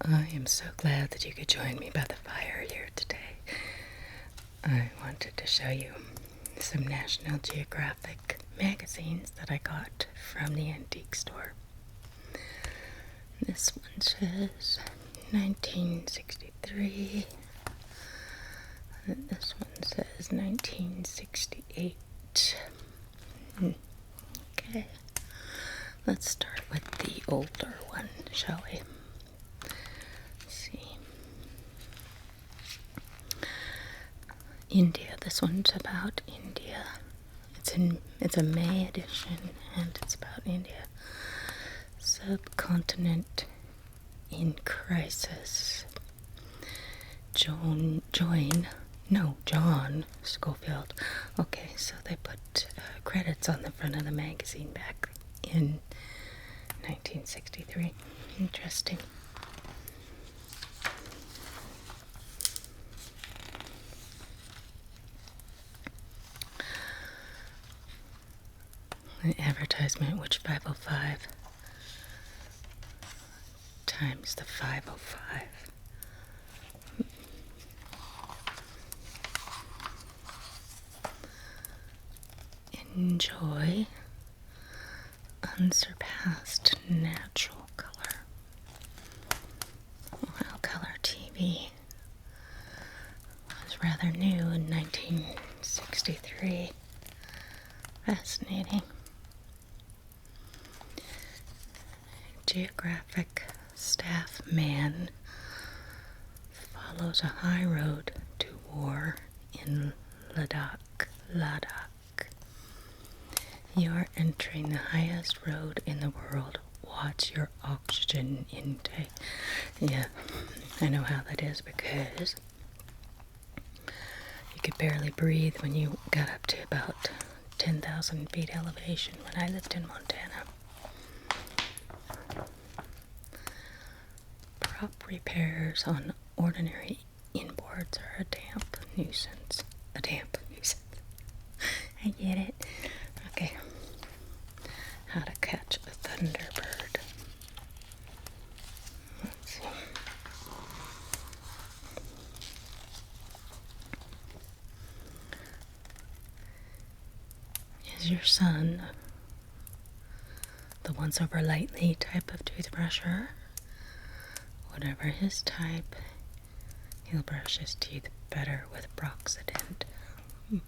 I am so glad that you could join me by the fire here today. I wanted to show you some National Geographic magazines that I got from the antique store. This one says 1963. And this one says 1968. Okay, let's start with the older one, shall we? India. This one's about India. It's a May edition, and it's about India. Subcontinent in crisis. John Schofield. Okay, so they put credits on the front of the magazine back in 1963. Interesting. An advertisement, which 505 times the 505. Enjoy unsurpassed natural color. Wow, color TV was rather new in 1963. Fascinating. Geographic staff man follows a high road to war in Ladakh. You are entering the highest road in the world. Watch your oxygen intake. Yeah, I know how that is because you could barely breathe when you got up to about 10,000 feet elevation when I lived in Montana. Prop repairs on ordinary inboards are a damp nuisance. I get it. Okay. How to catch a thunderbird. Let's see. Is your son the once over lightly type of toothbrusher? Whatever his type, he'll brush his teeth better with Broxident. Oh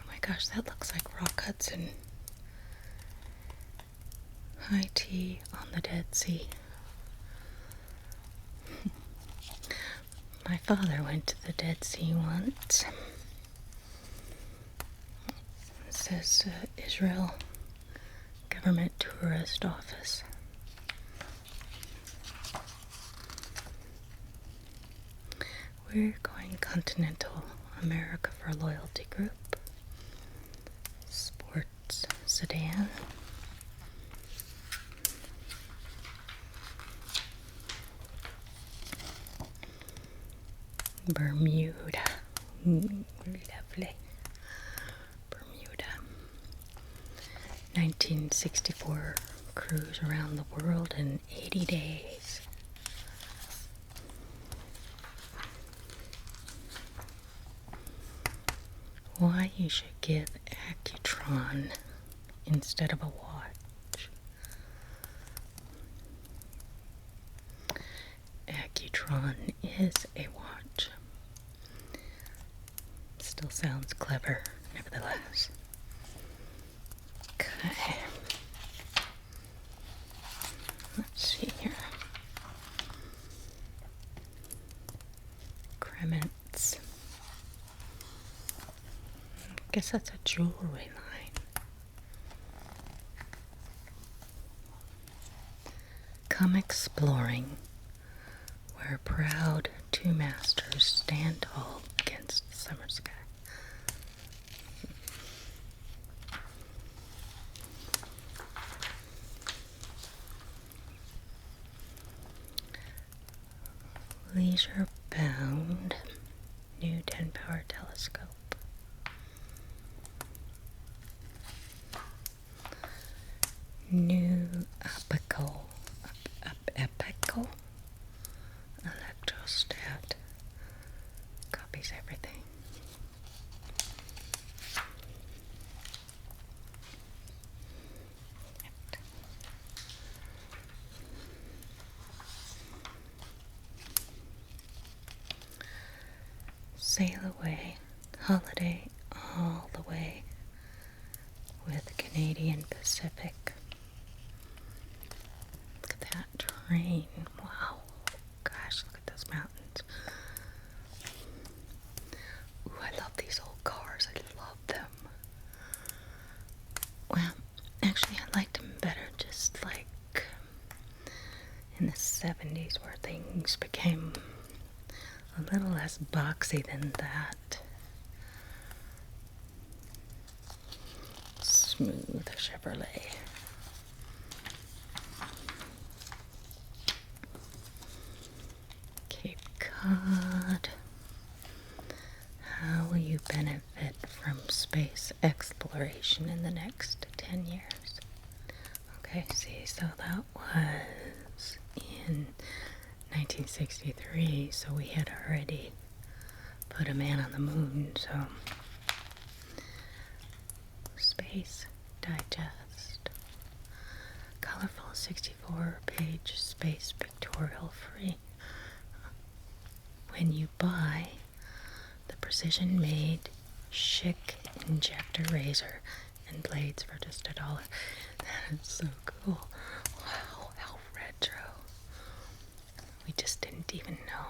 my gosh, that looks like Rock Hudson. High tea on the Dead Sea. My father went to the Dead Sea once. It says Israel Government Tourist Office. We're going Continental America for Loyalty Group. Sports sedan. Bermuda. Lovely. Bermuda. 1964 cruise around the world in 80 days. Why you should give Accutron instead of a watch. Accutron is a watch. Still sounds clever, nevertheless. Okay. Let's see here. Crements. Guess that's a jewelry line. Come exploring, where proud two masters stand tall against the summer sky. Leisure bound, new 10-power telescope. New epical electrostat. Copies everything. Sail away, holiday all the way with Canadian Pacific. Look at that train. Wow. Gosh, look at those mountains. Ooh, I love these old cars. I love them. Well, actually, I liked them better just like in the 70s where things became a little less boxy than that. Smooth Chevrolet. Cape Cod. How will you benefit from space exploration in the next 10 years? Okay, see, so that was in 1963, so we had already put a man on the moon, so Space Digest. Colorful 64-page space pictorial free. When you buy the precision-made chic injector razor and blades for just $1. That is so cool. Wow, how retro. We just didn't even know.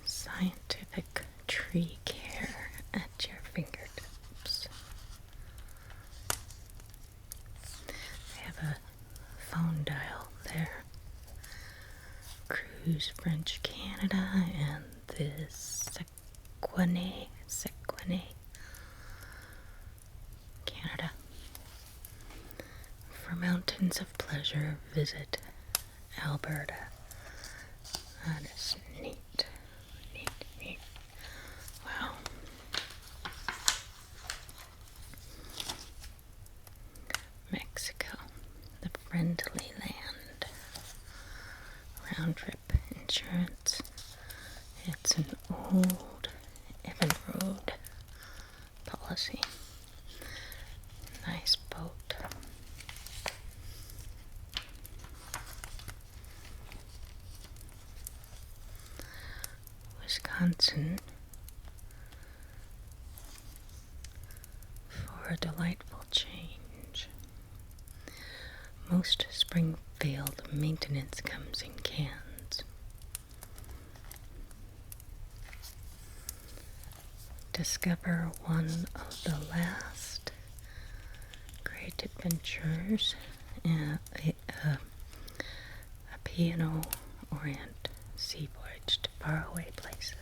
Scientific tree care at your fingertips. They have a phone dial there. Cruise French Canada and this Sequoia, Canada. For mountains of pleasure, visit Alberta. That is neat. Neat. Wow. Mexico, the friendly land. Round trip insurance. It's an old Evan-Road policy. Nice boat. Wisconsin for a delightful change. Most Springfield maintenance comes in cans. Discover one of the last great adventures, a P&O Orient sea voyage to faraway places.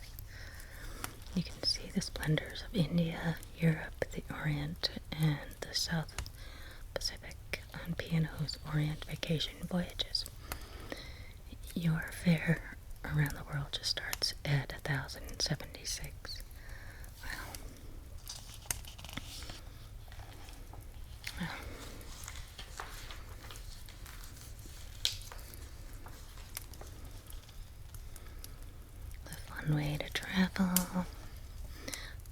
You can see the splendors of India, Europe, the Orient, and the South Pacific on P&O's Orient vacation voyages. Your fare around the world just starts at $1,076. Wow. The fun way to travel.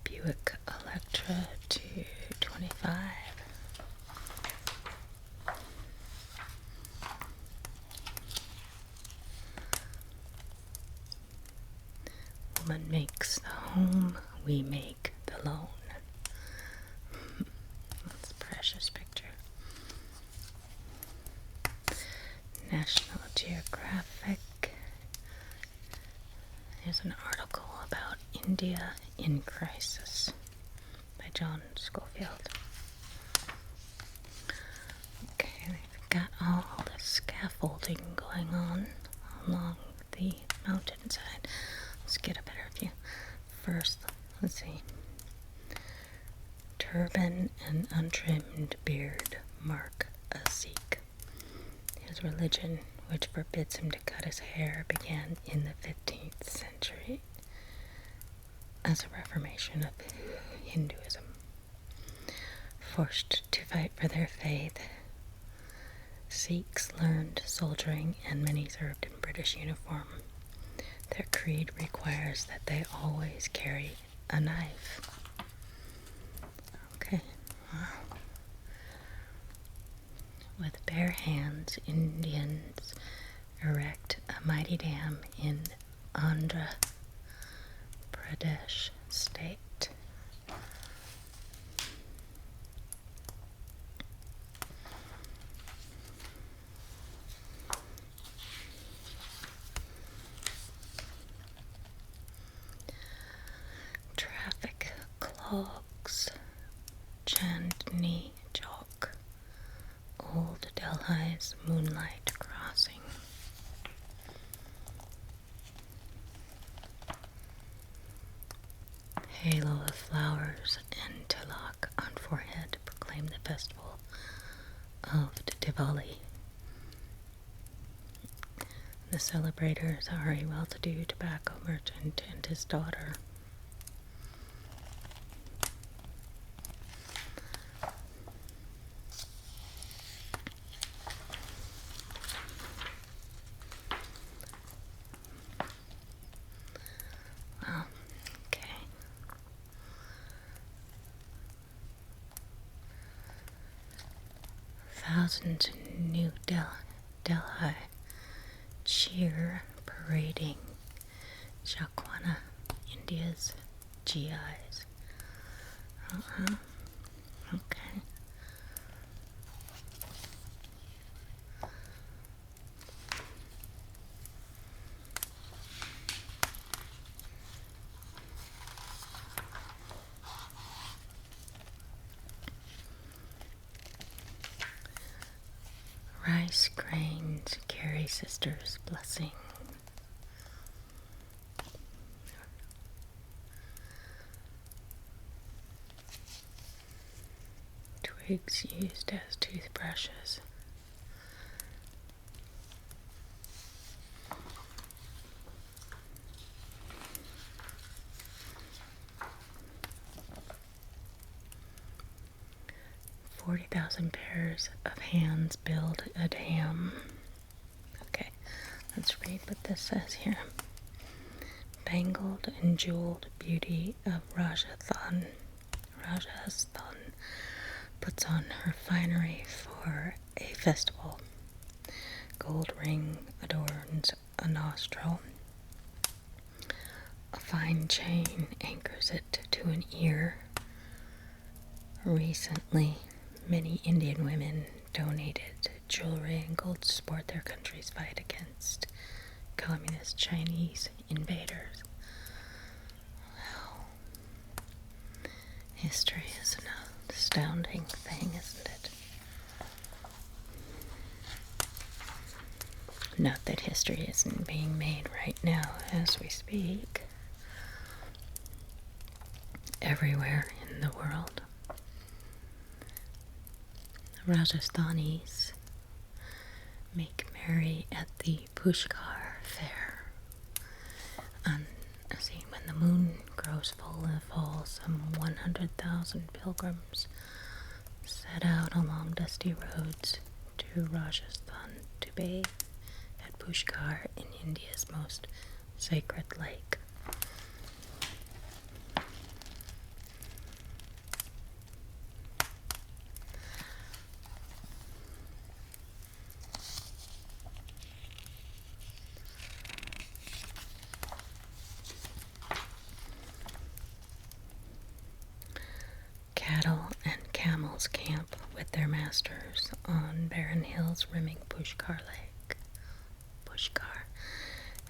Buick Electra 225. Woman makes the home, we make the loan. That's a precious picture. National Geographic. Here's an article about India in Crisis by John Schofield. Okay, they've got all the scaffolding going on along the mountainside. Let's get a better view. First, let's see. Turban and untrimmed beard mark a Sikh. His religion, which forbids him to cut his hair, began in the 15th century as a reformation of Hinduism. Forced to fight for their faith, Sikhs learned soldiering and many served in British uniform. Their creed requires that they always carry a knife. Okay, wow. With bare hands, Indians erect a mighty dam in Andhra Pradesh state. Traffic clogs Chandni Chowk, Old Delhi's moonlight crossing. Halo of flowers and tilak on forehead proclaim the festival of Diwali. The celebrators are a well-to-do tobacco merchant and his daughter. Wow, okay. Thousands in New Delhi cheer parading Shakwana, India's GIs. Okay. Rice grains carry sister's blessing. Twigs used as toothbrushes. $40,000 pairs of hands build a dam. Okay, let's read what this says here. Bangled and jeweled beauty of Rajasthan puts on her finery for a festival. Gold ring adorns a nostril. A fine chain anchors it to an ear. Recently, many Indian women donated jewelry and gold to support their country's fight against communist Chinese invaders. Wow. History is an astounding thing, isn't it? Not that history isn't being made right now as we speak. Everywhere in the world. Rajasthanis make merry at the Pushkar fair. When the moon grows full in the fall, some 100,000 pilgrims set out along dusty roads to Rajasthan to bathe at Pushkar in India's most sacred lake. Cattle and camels camp with their masters on barren hills rimming Pushkar Lake. Pushkar.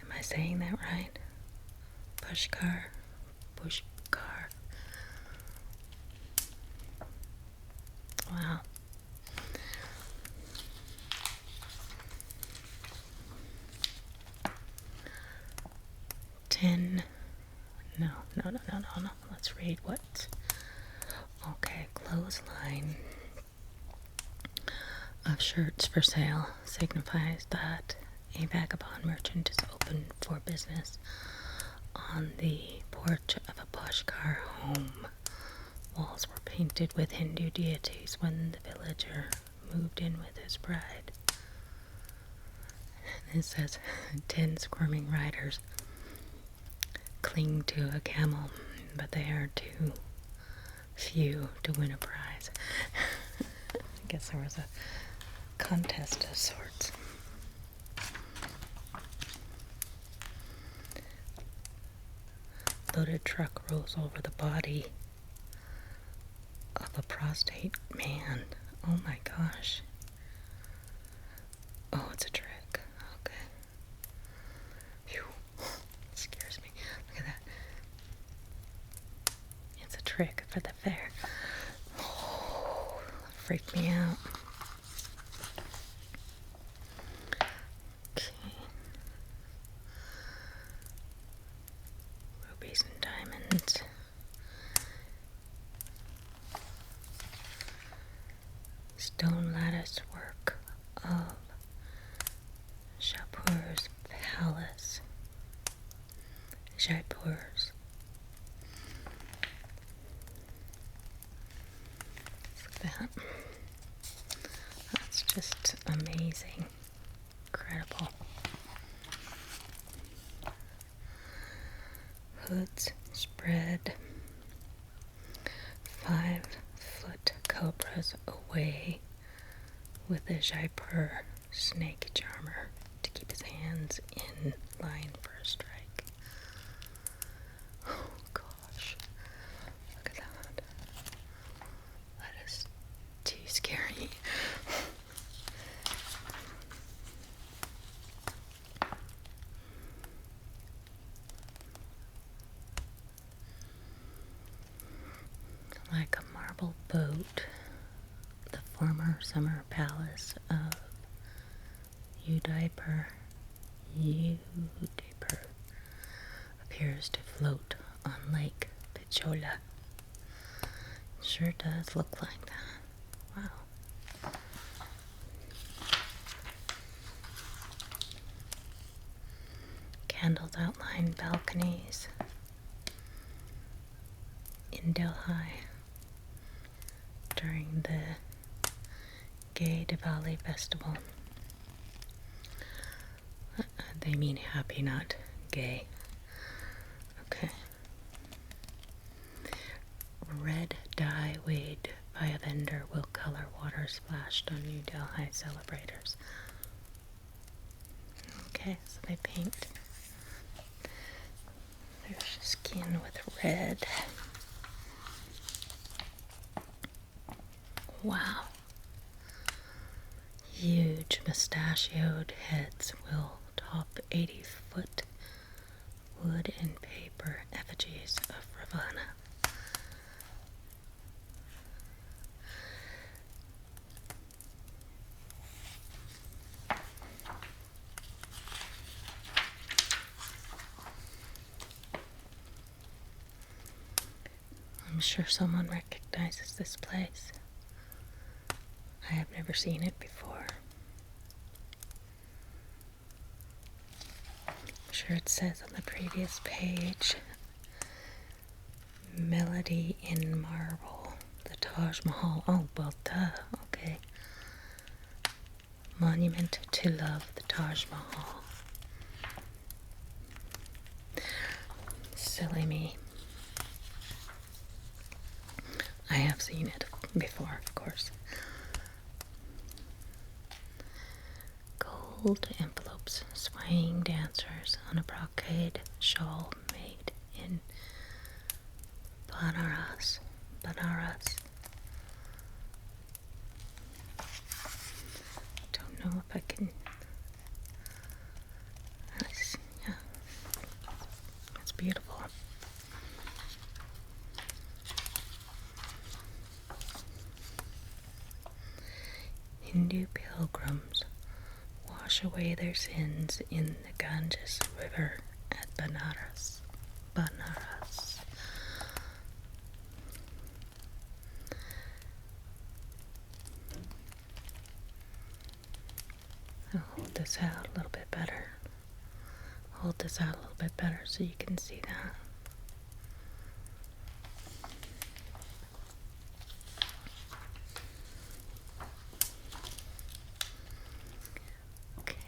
Am I saying that right? Pushkar. Pushkar. Wow. No. Let's read what. Okay, clothesline of shirts for sale signifies that a vagabond merchant is open for business on the porch of a Lashkar home. Walls were painted with Hindu deities when the villager moved in with his bride. And it says 10 squirming riders cling to a camel, but they are too few to win a prize. I guess there was a contest of sorts. Loaded truck rolls over the body of a prostrate man. Oh my gosh. Oh, it's a trick. Okay. Phew. It scares me. Look at that. It's a trick for the fair. Oh, freaked me out. Okay. Rubies and diamonds. Stone lattice work of Jaipur's palace. Jaipur's. Look at that. That's just amazing. Incredible. Hoods spread 5-foot cobras away with a Jaipur snake charmer to keep his hands in line for a strike. Oh gosh, look at that. That is too scary. Like a marble boat, the former summer palace of Udaipur appears to float on Lake Pichola. Sure does look like that. Wow. Candles outline balconies in Delhi during the Gay Diwali festival. They mean happy, not gay. Okay. Red dye weighed by a vendor will color water splashed on New Delhi celebrators. Okay, so they paint their skin with red. Wow. Huge mustachioed heads will top 80-foot wood and paper effigies of Ravana. I'm sure someone recognizes this place. I have never seen it before. I'm sure it says on the previous page, Melody in Marble, the Taj Mahal. Oh, well, duh, okay. Monument to Love, the Taj Mahal. Silly me. I have seen it before, of course. Gold envelopes, swaying dancers on a brocade shawl made in Banaras. Don't know if I can. Yeah, it's beautiful. Hindu pilgrims wash away their sins in the Ganges River at Banaras. I'll hold this out a little bit better. Hold this out a little bit better so you can see that.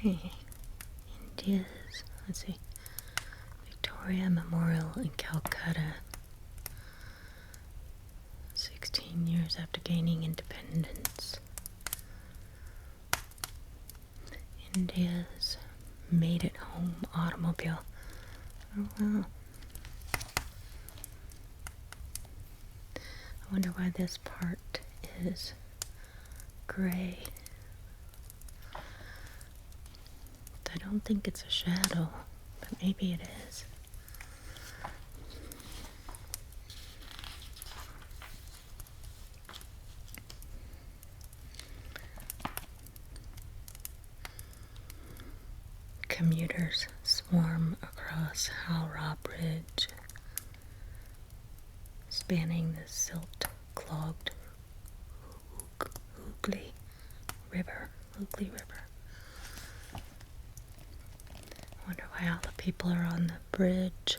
Okay, India's, let's see, Victoria Memorial in Calcutta, 16 years after gaining independence. India's made it home automobile. Oh wow. I wonder why this part is gray. I don't think it's a shadow, but maybe it is. Commuters swarm across Howrah Bridge, spanning the silt-clogged Hooghly River. I wonder why all the people are on the bridge.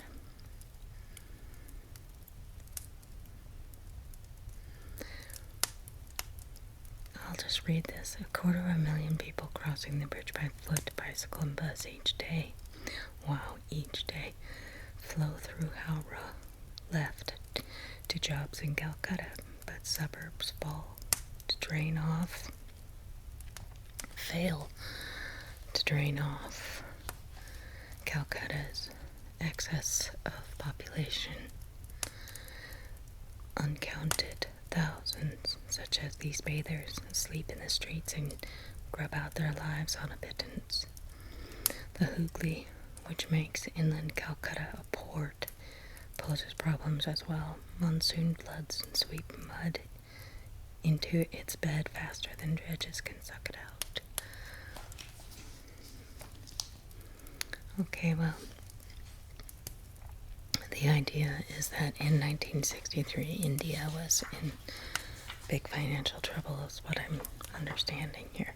I'll just read this. 250,000 people crossing the bridge by foot, bicycle, and bus each day. Wow, each day. Flow through Howrah, left to jobs in Calcutta, but suburbs fail to drain off Calcutta's excess of population. Uncounted thousands, such as these bathers, sleep in the streets and grub out their lives on a pittance. The Hooghly, which makes inland Calcutta a port, poses problems as well. Monsoon floods sweep mud into its bed faster than dredges can suck it out. Okay, well, the idea is that in 1963, India was in big financial trouble, is what I'm understanding here.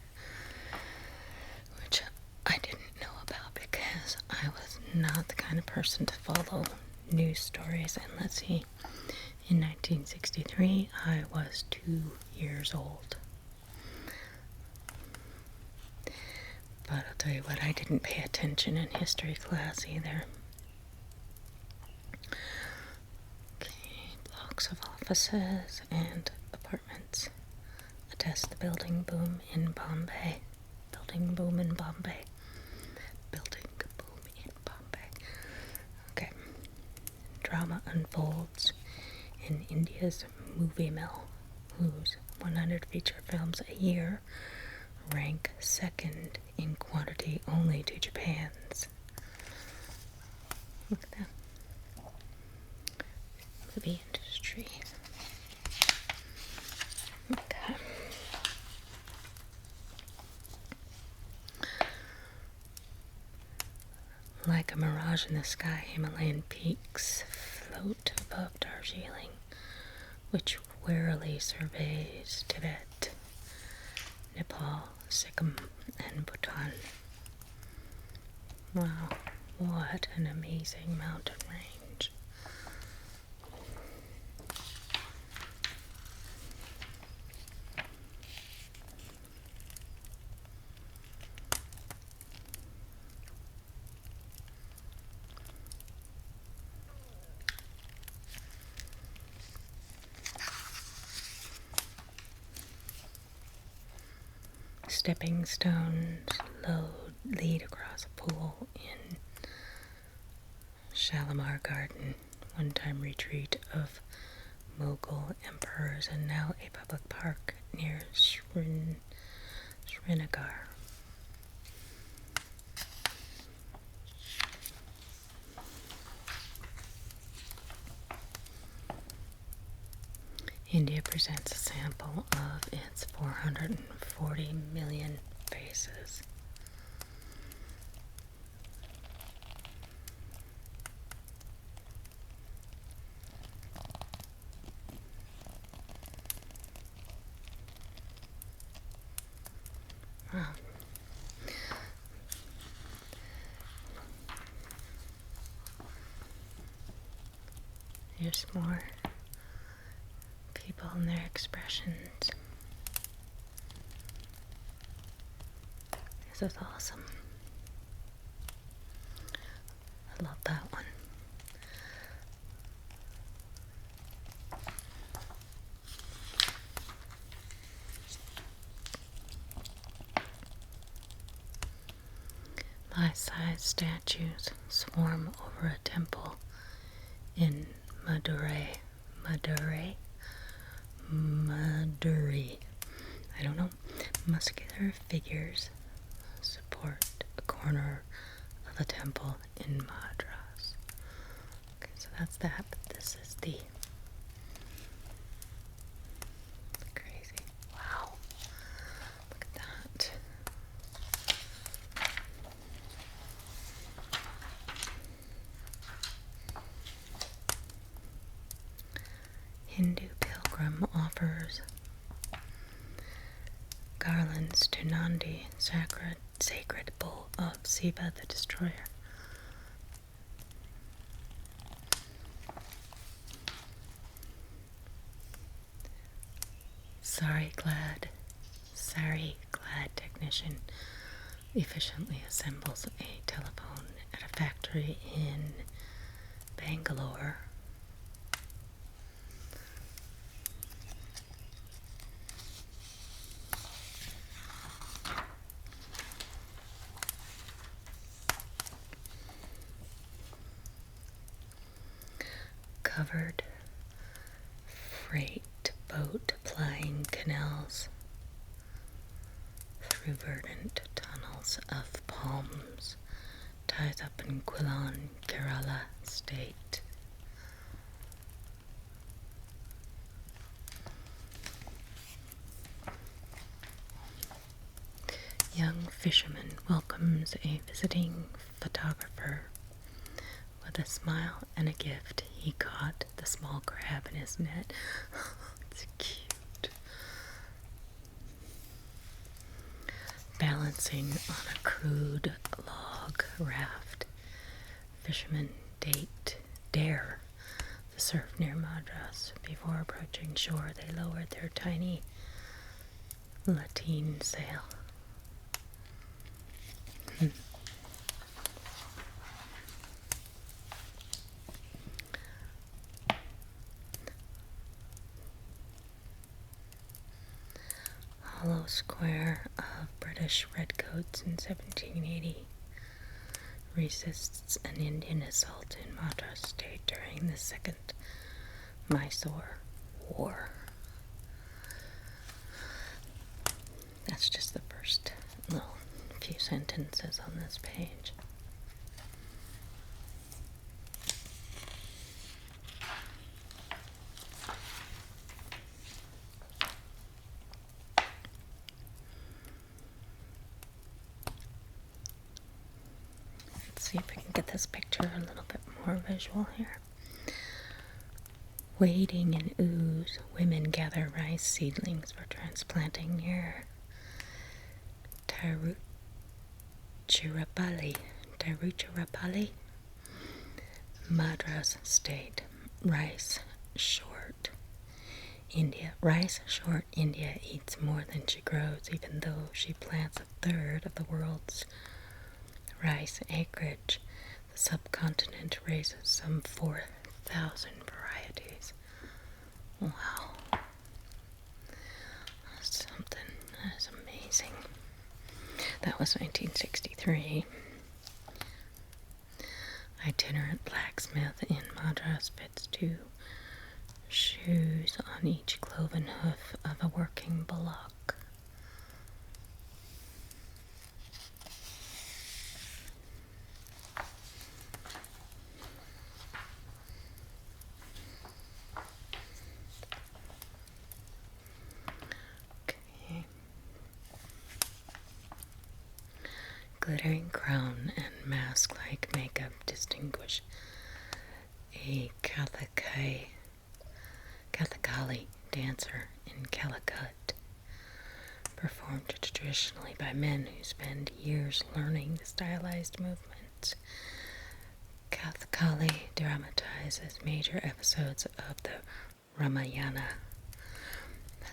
Which I didn't know about because I was not the kind of person to follow news stories. And let's see, in 1963, I was 2 years old. But I'll tell you what, I didn't pay attention in history class either. Okay, blocks of offices and apartments attest the building boom in Bombay. Okay. Drama unfolds in India's movie mill, whose 100 feature films a year rank second in quantity only to Japan's. Look at that. Movie industry. Okay. Like a mirage in the sky, Himalayan peaks float above Darjeeling, which warily surveys Tibet, Nepal, Sikkim, and Bhutan. Wow, what an amazing mountain range. Stepping stones lead across a pool in Shalimar Garden, one-time retreat of Mughal emperors and now a public park near Srinagar. India presents a sample of its 440 million faces. Wow. Here's more people and their expressions. This is awesome. I love that one. Life-size statues swarm over a temple in Madurai. I don't know. Muscular figures support a corner of a temple in Madras. Okay, so that's that, but this is the crazy. Wow. Look at that. Hindu pilgrim offers garlands to Nandi, sacred bull of Shiva the Destroyer. Sari-clad technician efficiently assembles a telephone at a factory in Bangalore. Covered freight boat plying canals through verdant tunnels of palms ties up in Quilon, Kerala state. Young fisherman welcomes a visiting photographer. With a smile and a gift, he caught the small crab in his net. It's cute. Balancing on a crude log raft, fishermen dare the surf near Madras. Before approaching shore, they lowered their tiny lateen sail. Hollow square of British redcoats in 1780 resists an Indian assault in Madras state during the Second Mysore War. That's just the first little few sentences on this page. Let's see if we can get this picture a little bit more visual here. Wading in ooze, women gather rice seedlings for transplanting near Tiruchirappalli, Madras state. Rice short, India eats more than she grows, even though she plants a third of the world's rice acreage. The subcontinent raises some 4,000 varieties. Wow. That's something. That is amazing. That was 1963. Itinerant blacksmith in Madras fits 2 shoes on each cloven hoof of a working bullock. Okay. Glittering crown and mask-like makeup distinguish a Kathakali dancer in Calicut, performed traditionally by men who spend years learning the stylized movements. Kathakali dramatizes major episodes of the Ramayana.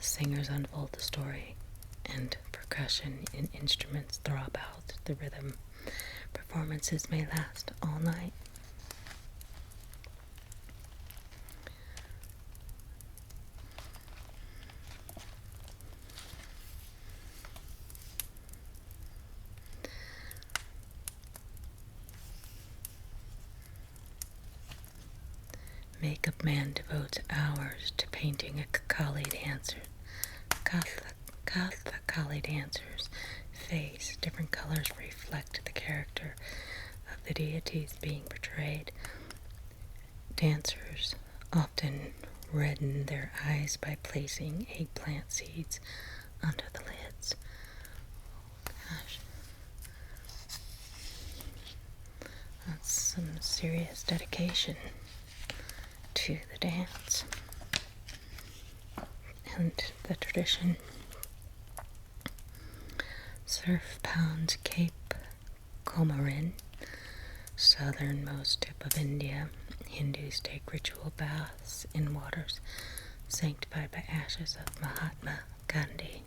Singers unfold the story, and percussion and instruments throb out the rhythm. Performances may last all night. makeup man devotes hours to painting a Kali dancer's face. Different colors reflect the character of the deities being portrayed. Dancers often redden their eyes by placing eggplant seeds under the lids. Gosh. That's some serious dedication to the dance and the tradition. Surf pounds Cape Comorin, southernmost tip of India. Hindus take ritual baths in waters sanctified by ashes of Mahatma Gandhi.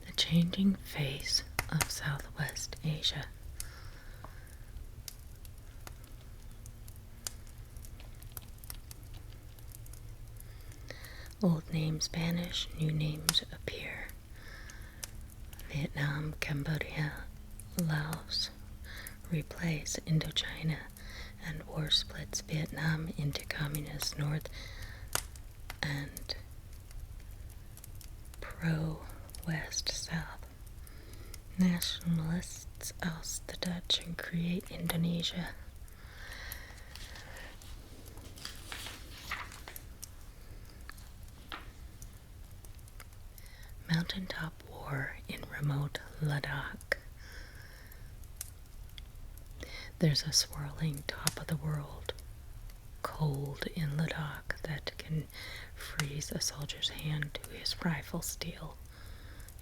The changing face of Southwest Asia. Old names vanish, new names appear. Vietnam, Cambodia, Laos replace Indochina, and war splits Vietnam into communist North and pro-West South. Nationalists oust the Dutch and create Indonesia. Mountaintop war in remote Ladakh. There's a swirling top of the world, cold in Ladakh, that can freeze a soldier's hand to his rifle steel.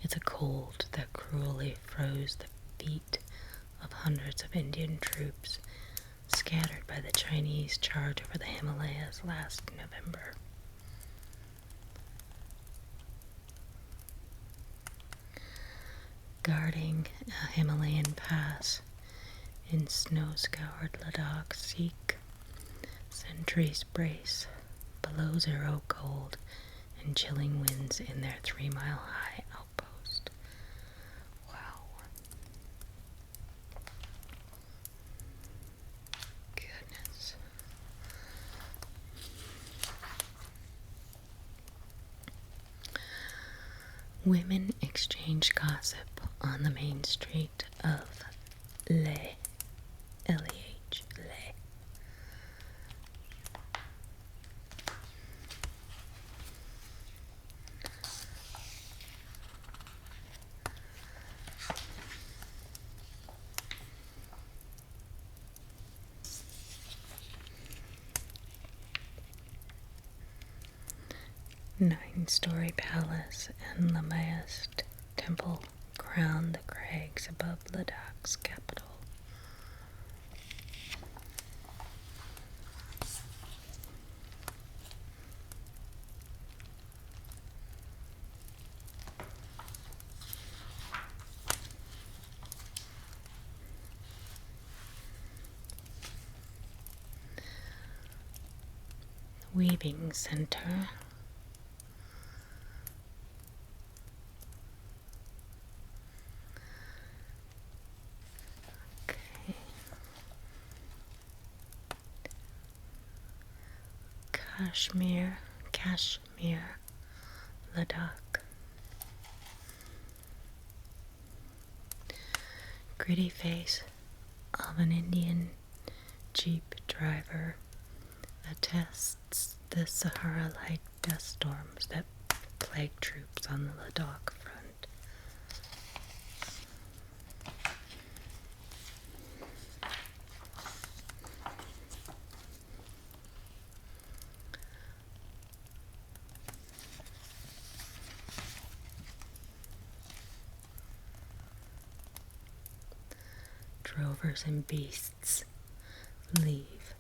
It's a cold that cruelly froze the feet of hundreds of Indian troops scattered by the Chinese charge over the Himalayas last November. Guarding a Himalayan pass in snow-scoured Ladakh, Sikh sentries brace below zero cold and chilling winds in their 3-mile-high outpost. Wow. Goodness. Women exchange gossip on the main street of Leh, L-E-H, Leh. Nine-story palace and Lamaist temple crown the crags above Ladakh's capital. Weaving center. Kashmir, Ladakh. Gritty face of an Indian Jeep driver attests the Sahara-like dust storms that plague troops on the Ladakh front. Drovers and beasts leave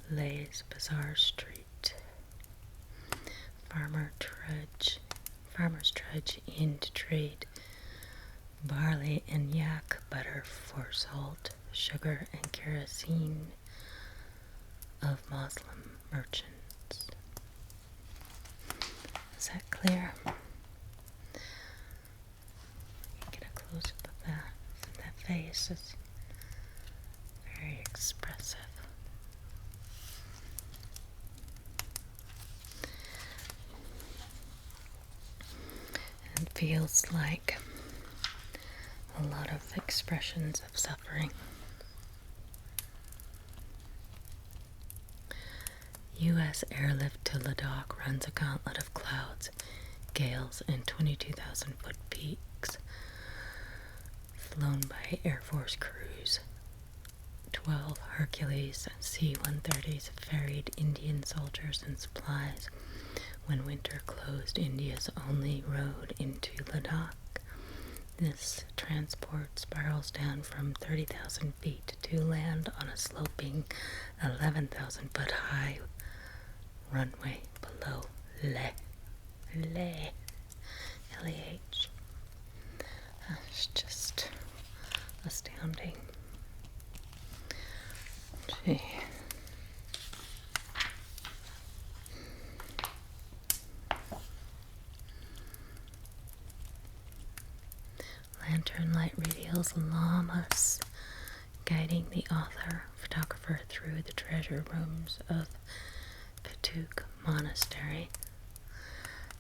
Leh's bizarre street. Farmers trudge in to trade barley and yak butter for salt, sugar, and kerosene of Muslim merchants. Is that clear? Get a close up of that. That face is very expressive. It feels like a lot of expressions of suffering. U.S. airlift to Ladakh runs a gauntlet of clouds, gales, and 22,000-foot peaks. Flown by Air Force crews, 12 Hercules C-130s ferried Indian soldiers and supplies when winter closed India's only road into Ladakh. This transport spirals down from 30,000 feet to land on a sloping 11,000-foot high runway below Leh. L-E-H. That's just astounding. Gee. Lantern light reveals llamas guiding the photographer through the treasure rooms of Patuk Monastery,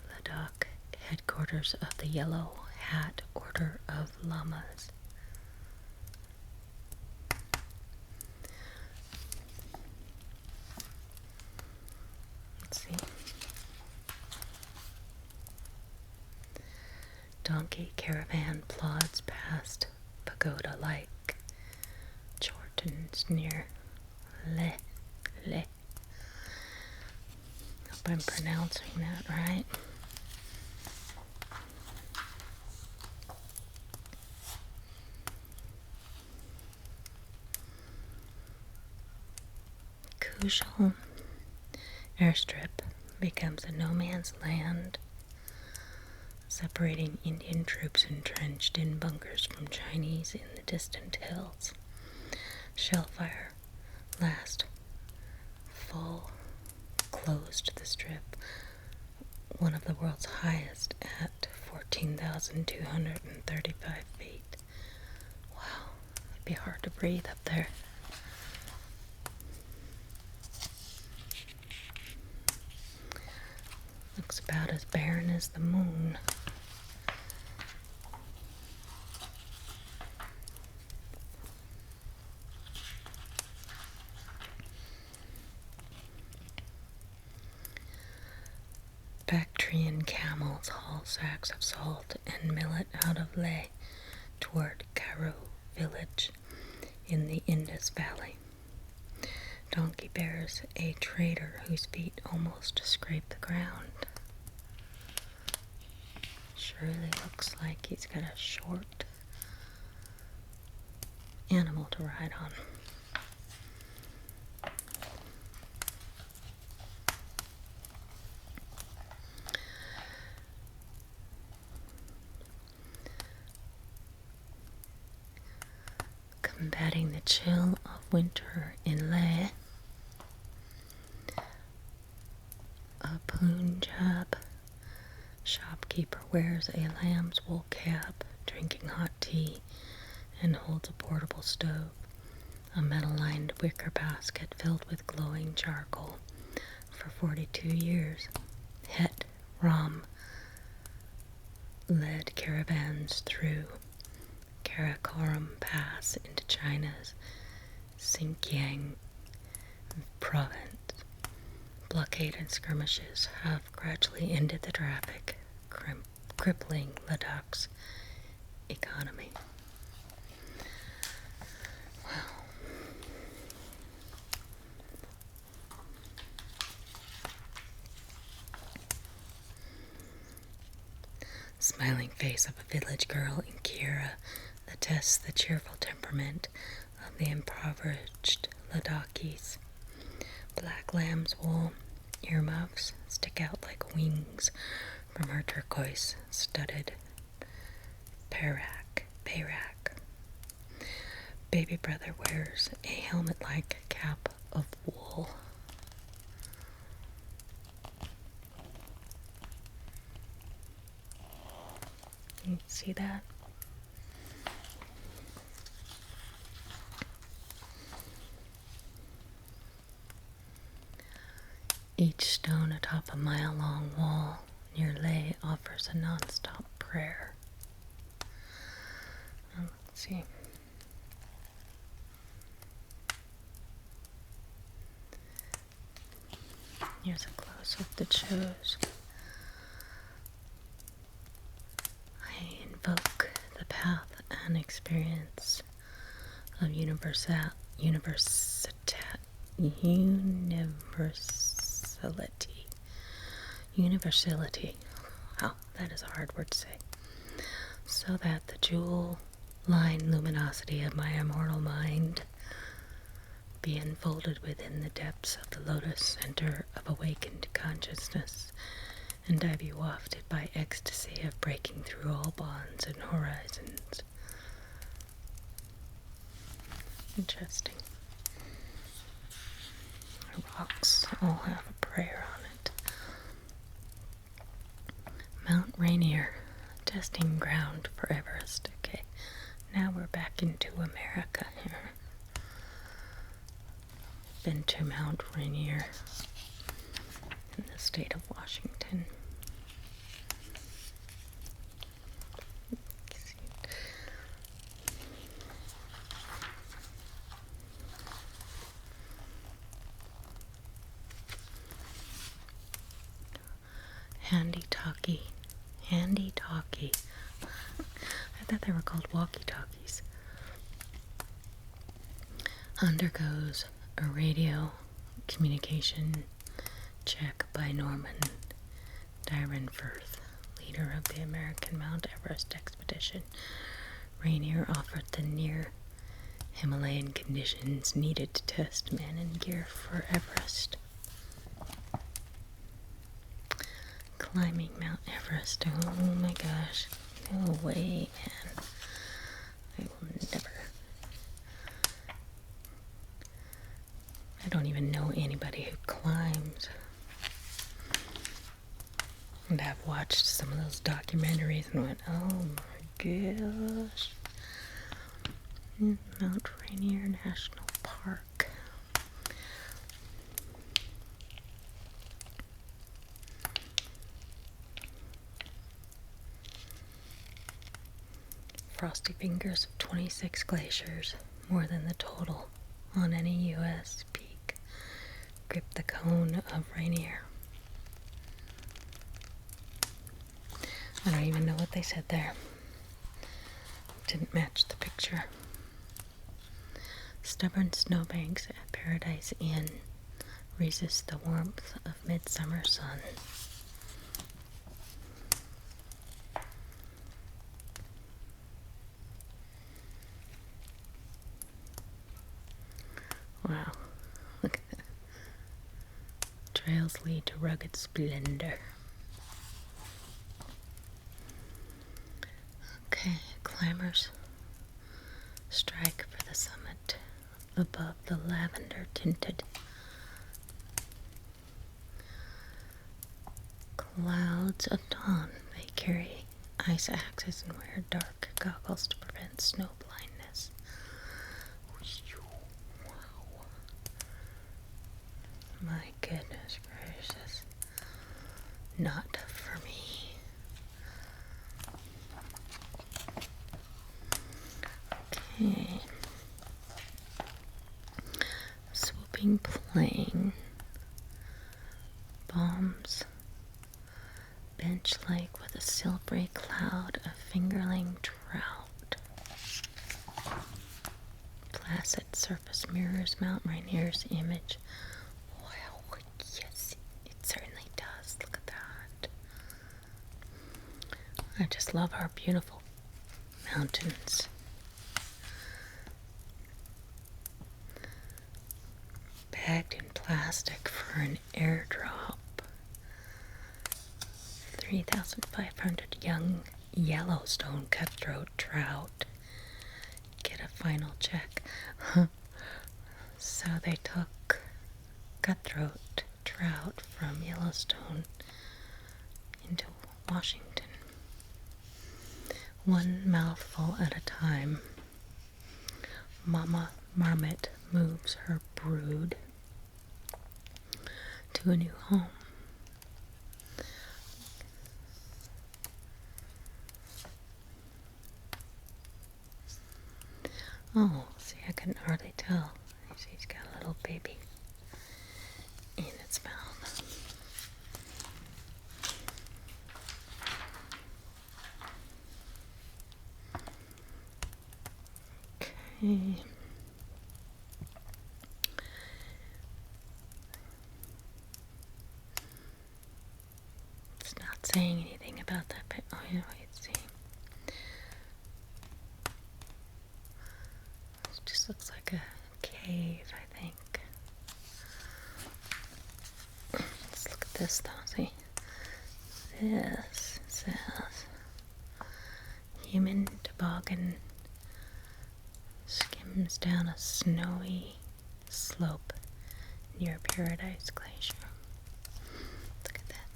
Ladakh, headquarters of the Yellow Hat Order of Lamas. Let's see. Donkey caravan plods past pagoda-like Chortens near Leh. Hope I'm pronouncing that right. Kushal airstrip becomes a no-man's land, separating Indian troops entrenched in bunkers from Chinese in the distant hills. Shellfire last fall closed the strip, one of the world's highest at 14,235 feet. Wow, it'd be hard to breathe up there. Looks about as barren as the moon. Bactrian camels haul sacks of salt and millet out of Leh toward Karo village in the Indus Valley. Donkey bears a trader whose feet almost scrape the ground. Surely looks like he's got a short animal to ride on. Combating the chill of winter in Leh, a Punjab shopkeeper wears a lamb's wool cap, drinking hot tea, and holds a portable stove, a metal-lined wicker basket filled with glowing charcoal. For 42 years, Het Ram led caravans through Karakoram Pass into China's Xinjiang province. Blockade and skirmishes have gradually ended the traffic, crippling Ladakh's economy. Wow. Smiling face of a village girl in Kira attests the cheerful temperament of the impoverished Ladakhis. Black lamb's wool earmuffs stick out like wings from her turquoise-studded parak. Baby brother wears a helmet-like cap of wool. You see that? Each stone atop a mile-long wall near Leh offers a non-stop prayer. Let's see. Here's a close-up that shows. I invoke the path and experience of universality. Universality. Wow, that is a hard word to say. So that the jewel-line luminosity of my immortal mind be enfolded within the depths of the lotus center of awakened consciousness, and I be wafted by ecstasy of breaking through all bonds and horizons. Interesting. The rocks all have a prayer on it. Mount Rainier, testing ground for Everest. Okay, now we're back into America here. Been to Mount Rainier in the state of Washington. Handy talkie. I thought they were called walkie-talkies. Undergoes a radio communication check by Norman Dyrenforth, leader of the American Mount Everest expedition. Rainier offered the near Himalayan conditions needed to test men and gear for Everest. Climbing Mount Everest. Oh my gosh. No way, man. I will never. I don't even know anybody who climbs. And I've watched some of those documentaries and went, oh my gosh. Mount Rainier National Park. Frosty fingers of 26 glaciers, more than the total on any U.S. peak, grip the cone of Rainier. I don't even know what they said there. Didn't match the picture. Stubborn snowbanks at Paradise Inn resist the warmth of midsummer sun. Wow, look at that. Trails lead to rugged splendor. Okay, climbers strike for the summit above the lavender-tinted clouds of dawn. They carry ice axes and wear dark goggles to prevent snow blindness. Wow. My goodness gracious. Not for me. Okay. Swooping plane. Bombs. Bench lake with a silvery cloud of fingerling trout. Placid surface mirrors Mount Rainier's image. Wow, yes, it certainly does. Look at that. I just love our beautiful mountains. Bagged in plastic for an airdrop. 3,500 young Yellowstone cutthroat trout. Get a final check. So they took cutthroat trout from Yellowstone into Washington. One mouthful at a time, Mama Marmot moves her brood to a new home. Oh, see, I couldn't hardly tell. She's got a little baby in its mouth. Okay. It's not saying anything about that, but oh, yeah, let's see. It just looks like a cave, I think. Let's look at this though, see? This says human toboggan skims down a snowy slope near Paradise Glacier. Look at that.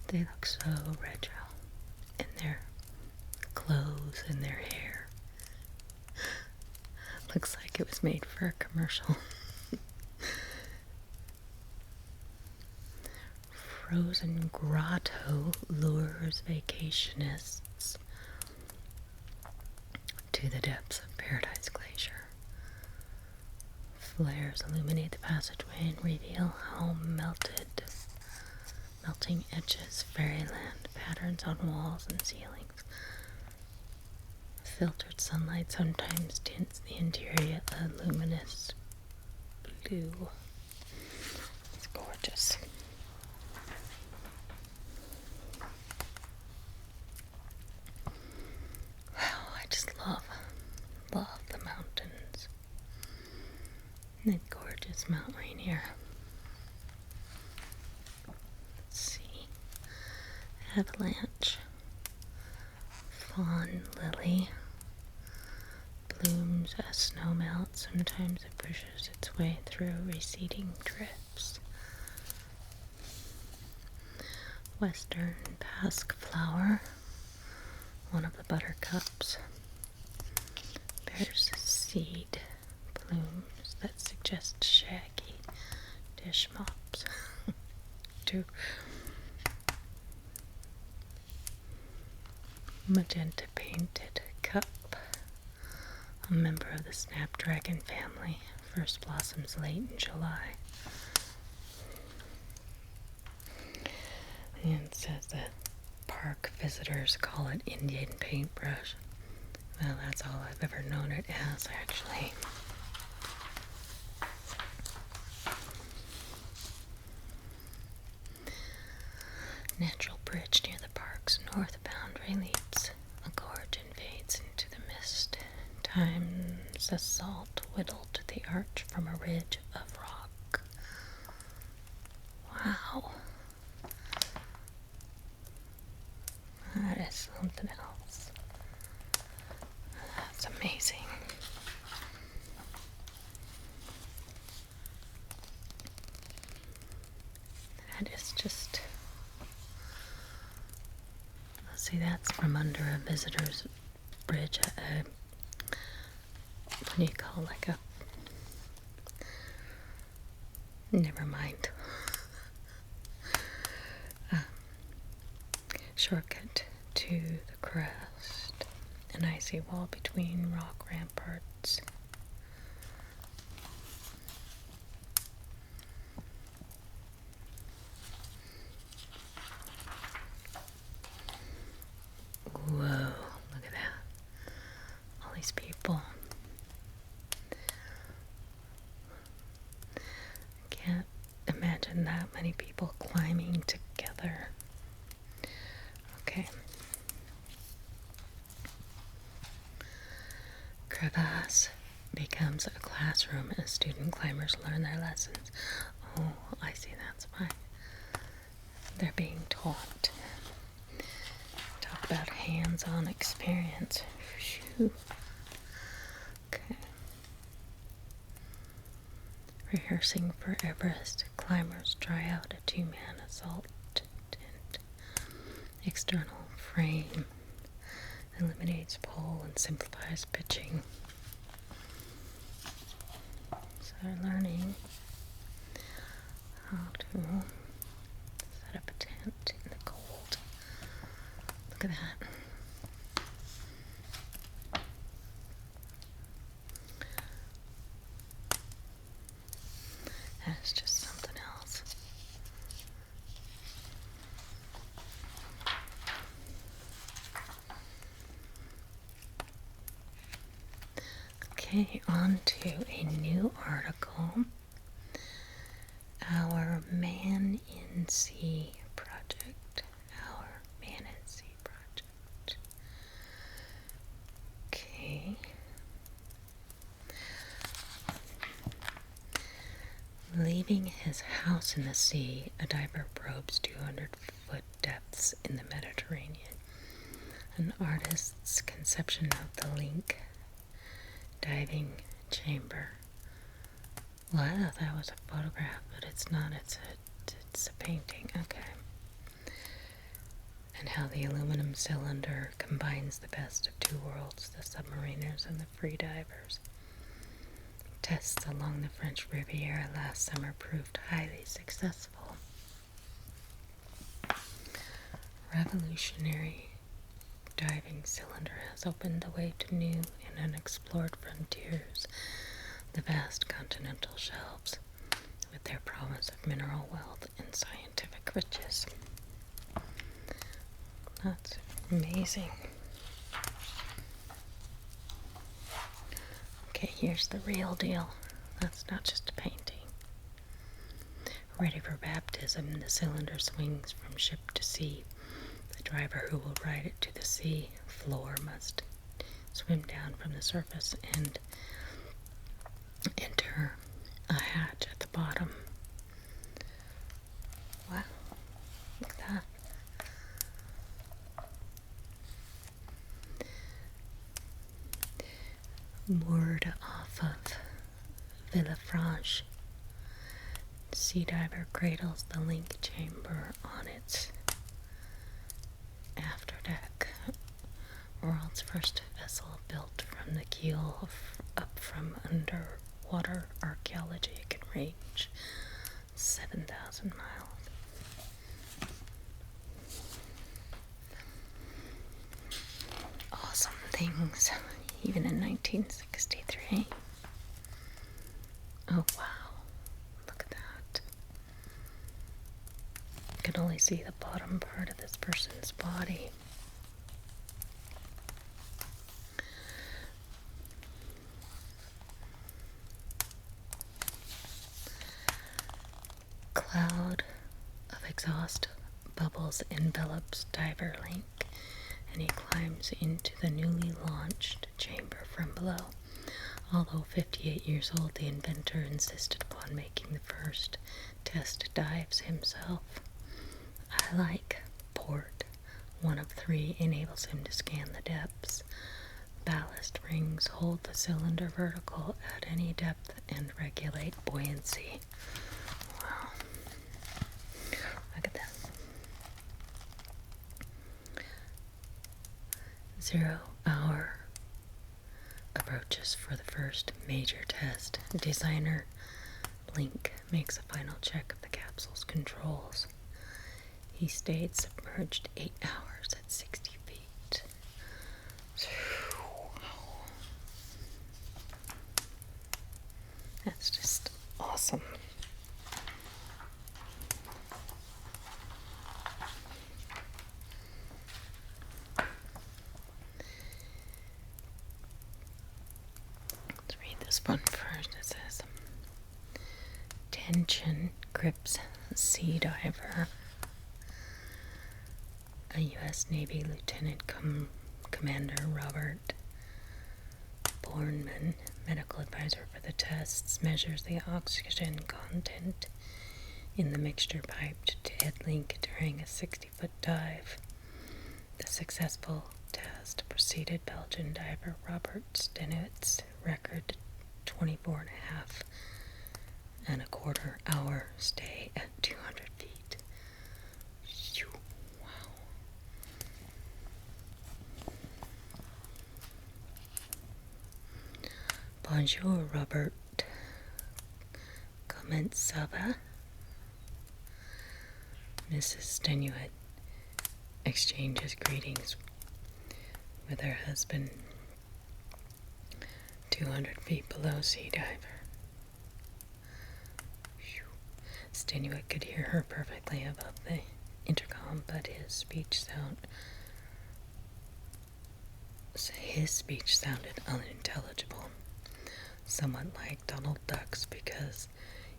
They look so retro in their clothes and their hair. Looks like it was made for a commercial. Frozen grotto lures vacationists to the depths of Paradise Glacier. Flares illuminate the passageway and reveal how melting edges, fairyland patterns on walls and ceilings. Filtered sunlight sometimes tints the interior a luminous blue. It's gorgeous. Wow, I just love the mountains. And the gorgeous Mount Rainier. Let's see. Avalanche. Fawn lily. Blooms as snow melts. Sometimes it pushes its way through receding drifts. Western pasque flower. One of the buttercups. Bears seed plumes that suggest shaggy dish mops. Two. Magenta painted cup. A member of the snapdragon family. First blossoms late in July. And it says that park visitors call it Indian paintbrush. Well, that's all I've ever known it as, actually. Natural bridge near the park's north boundary leads a gorge and fades into the mist. Times the salt whittled the arch from a ridge of rock. Wow. That is something else. That's amazing. That is just... See, that's from under a visitor's bridge. What do you call, like a... Never mind. Shortcut to the crest. An icy wall between rock ramparts. Whoa, look at that. All these people. Can't imagine that many people climbing together. Okay. Crevasse becomes a classroom as student climbers learn their lessons. Oh, I see, that's why. They're being taught. Talk about hands-on experience. Phew. Okay. Rehearsing for Everest, climbers try out a two-man assault tent. External frame eliminates pull and simplifies pitching. So they're learning how to set up a tent in the cold. Look at that. That's just something else. Okay, on to a new article. Our Man in Sea project. Our Man in Sea project. Okay. Leaving his house in the sea, a diver probes 200-foot depths in the Mediterranean. An artist's conception of the link diving chamber. Well, I thought that was a photograph, but it's not. It's a painting. Okay. And how the aluminum cylinder combines the best of two worlds, the submariners and the free divers. Tests along the French Riviera last summer proved highly successful. Revolutionary diving cylinder has opened the way to new and unexplored frontiers, the vast continental shelves, with their promise of mineral wealth and scientific riches. That's amazing. Okay, here's the real deal. That's not just a painting. Ready for baptism, the cylinder swings from ship to sea. The driver who will ride it to the sea floor must swim down from the surface and enter a hatch at the bottom. Wow, look at that. Moored off of Villefranche, sea diver cradles the link chamber on its afterdeck. World's first vessel built from the keel up from underwater archaeology. It can range 7,000 miles. Awesome things, even in 1963. Oh wow, look at that. You can only see the bottom part of this person's body. Cloud of exhaust bubbles envelops diver link, and he climbs into the newly launched chamber from below. Although 58 years old, the inventor insisted upon making the first test dives himself. I like port. One of three enables him to scan the depths. Ballast rings hold the cylinder vertical at any depth and regulate buoyancy. Wow. Look at that. 0 hour approaches for the first major test. Designer Link makes a final check of the capsule's controls. He stayed submerged 8 hours at 60 feet. That's just awesome. Let's read this one first. It says, tension grips sea diver. A U.S. Navy Lieutenant Commander Robert Bornman, medical advisor for the tests, measures the oxygen content in the mixture piped to headlink during a 60-foot dive. The successful test preceded Belgian diver Robert Stennett's record 24.5 hour stay at 200 feet. Wow. Bonjour, Robert. Comment ça va? Mrs. Stenuit exchanges greetings with her husband 200 feet below sea diver. Stenuit could hear her perfectly above the intercom, but his speech sounded unintelligible, somewhat like Donald Duck's, because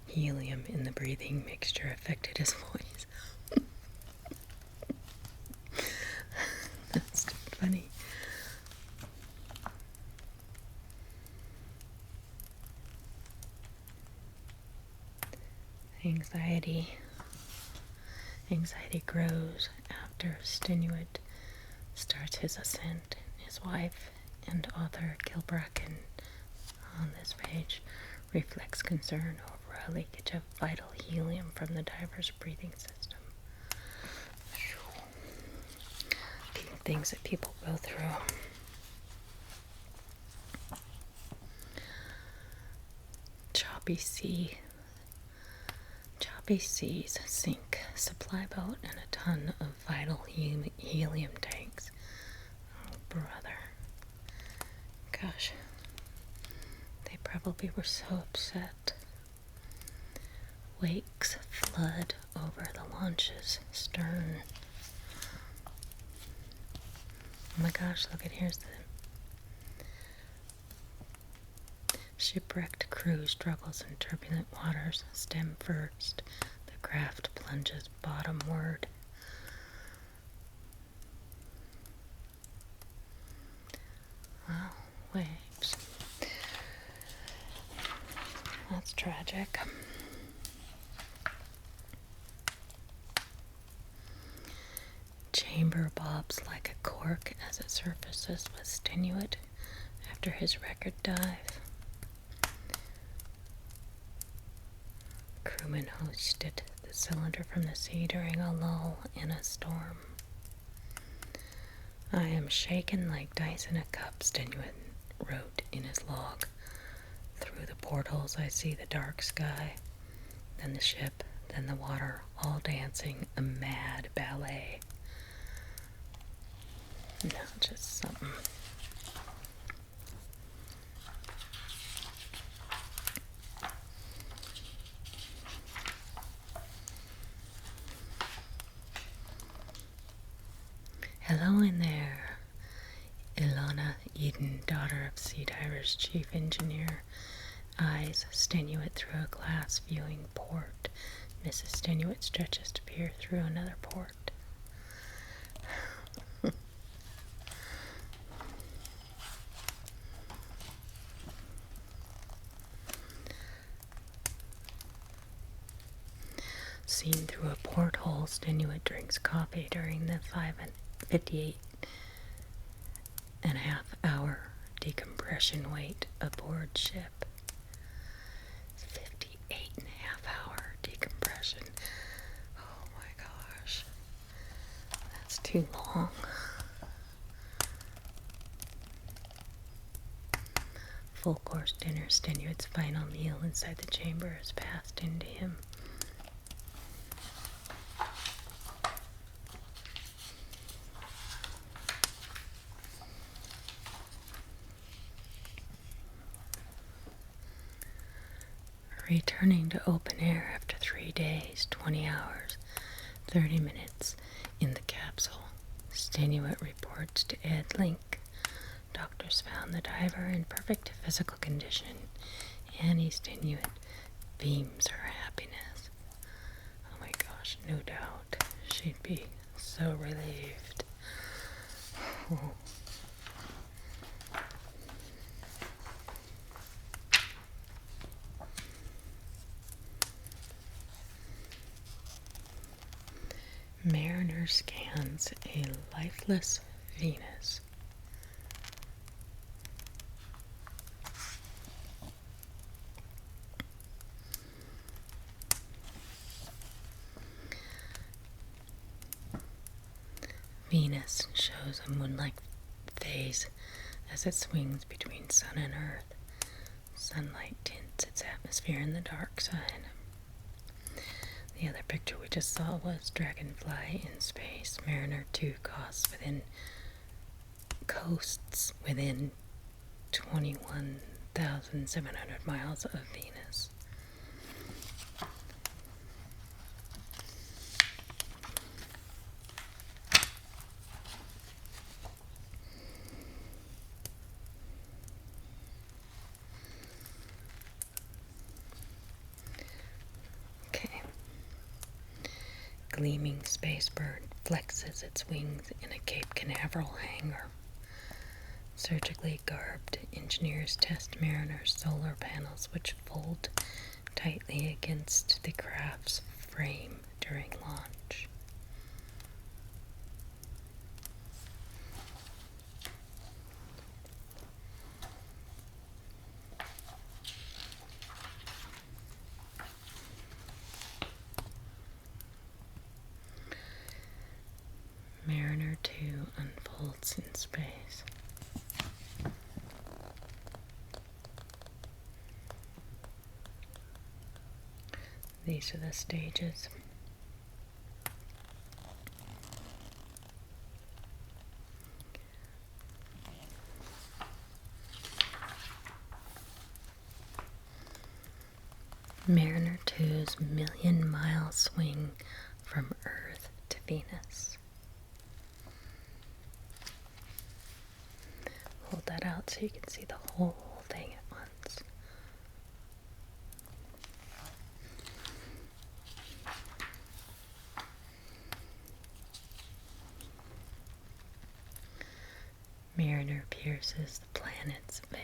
helium in the breathing mixture affected his voice. That's funny. Anxiety grows after Stenuit starts his ascent. His wife and author Kilbracken on this page reflects concern over a leakage of vital helium from the diver's breathing system. Things that people go through. Choppy seas sink supply boat and a ton of vital helium tanks. Oh, brother. Gosh. They probably were so upset. Wakes flood over the launch's stern. Oh my gosh, look at here's the shipwrecked crew struggles in turbulent waters. Stem first. The craft plunges bottomward. Wow, waves. That's tragic. Chamber bobs like a cork as it surfaces with Stenuit after his record dive. Crewman hoisted the cylinder from the sea during a lull in a storm. I am shaken like dice in a cup, Stenuit wrote in his log. Through the portholes I see the dark sky, then the ship, then the water, all dancing a mad ballet. No, just something. Hello in there. Ilana Eden, daughter of Sea Diver's chief engineer, eyes Stenuit through a glass viewing port. Mrs. Stenuit stretches to peer through another port. Seen through a porthole, Stenuit drinks coffee during the 58.5-hour decompression wait aboard ship. 58.5-hour decompression. Oh my gosh. That's too long. Full course dinner, Stenuit's final meal inside the chamber is passed into him. Returning to open air after 3 days, 20 hours, 30 minutes in the capsule, Stenuit reports to Ed Link. Doctors found the diver in perfect physical condition. Annie Stenuit beams her happiness. Oh my gosh, no doubt. She'd be so relieved. Oh. Mariner scans a lifeless Venus. Venus shows a moon-like phase as it swings between sun and earth. Sunlight tints its atmosphere in the dark side. The other picture we just saw was Dragonfly in space. Mariner 2 coasts within 21,700 miles of Venus. Gleaming space bird flexes its wings in a Cape Canaveral hangar. Surgically garbed engineers test Mariner's solar panels, which fold tightly against the craft's frame during launch. Mariner 2 unfolds in space. These are the stages. Mariner 2's million-mile swing from Earth to Venus. Hold that out so you can see the whole thing at once. Mariner pierces the planet's veil.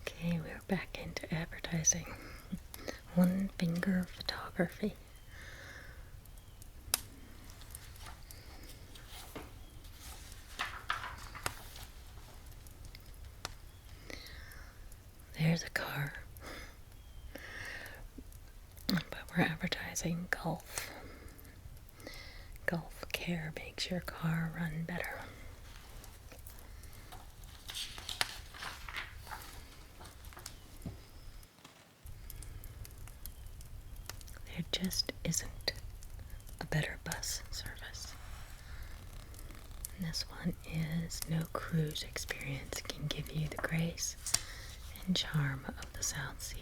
Okay, we're back into advertising. One finger photography. There's a car, but we're advertising Gulf. Gulf Care makes your car run better. There just isn't a better bus service. And this one is no cruise experience can give you the grace and charm of the South Seas.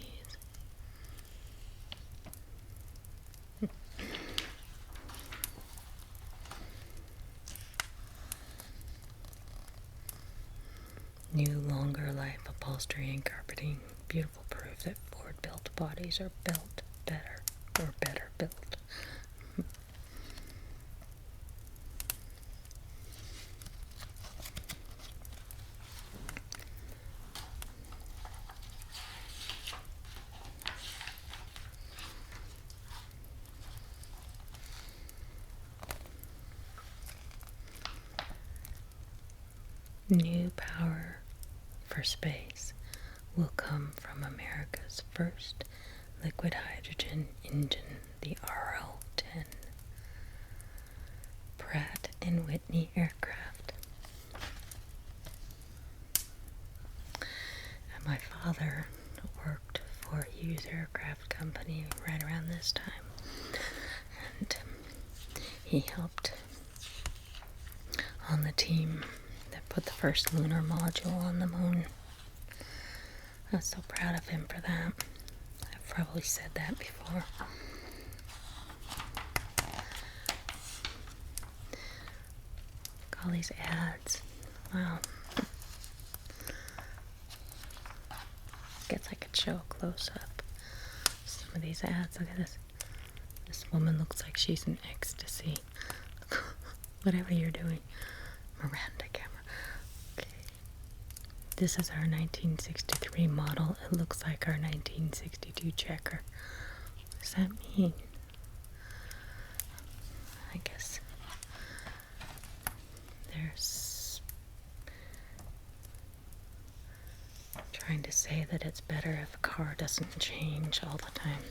New longer life upholstery and carpeting. Beautiful proof that Ford-built bodies are built better or better built. New power for space will come from America's first liquid hydrogen engine, the RL-10. Pratt & Whitney aircraft. And my father worked for a Hughes aircraft company right around this time. And he helped on the team that put the first lunar module on the moon. I was so proud of him for that. I've probably said that before. All these ads. Wow. Guess I could show a close-up. Some of these ads. Look at this. This woman looks like she's in ecstasy. Whatever you're doing. Miranda camera. Okay. This is our 1963 model. It looks like our 1962 checker. What does that mean? I guess there's trying to say that it's better if a car doesn't change all the time.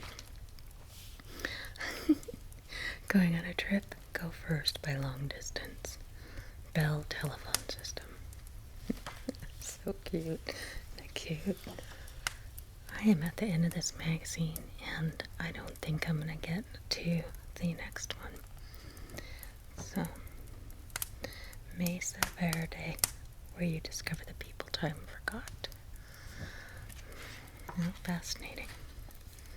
Going on a trip, go first by long distance. Bell telephone system. So cute. Isn't cute? I am at the end of this magazine, and I don't think I'm going to get to the next one. So, Mesa Verde, where you discover the people time forgot. Oh, fascinating.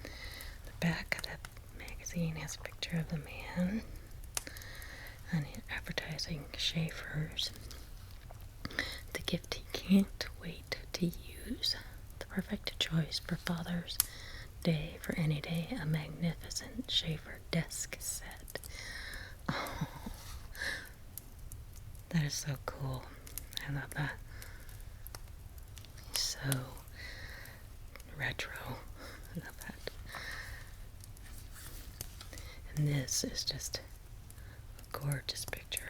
The back of the magazine has a picture of the man and advertising Schaefer's. The gift he can't wait to use. The perfect choice for Father's Day, for any day, a magnificent Schaefer desk set. Oh, that is so cool. I love that. So retro. I love that. And this is just a gorgeous picture,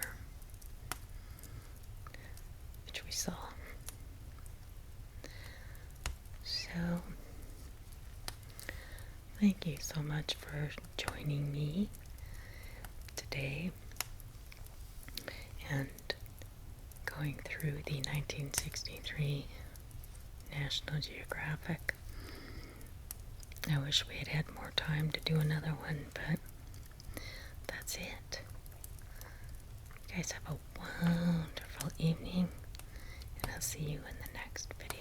which we saw. So, thank you so much for joining me today and going through the 1963 National Geographic. I wish we had had more time to do another one, but that's it. You guys have a wonderful evening, and I'll see you in the next video.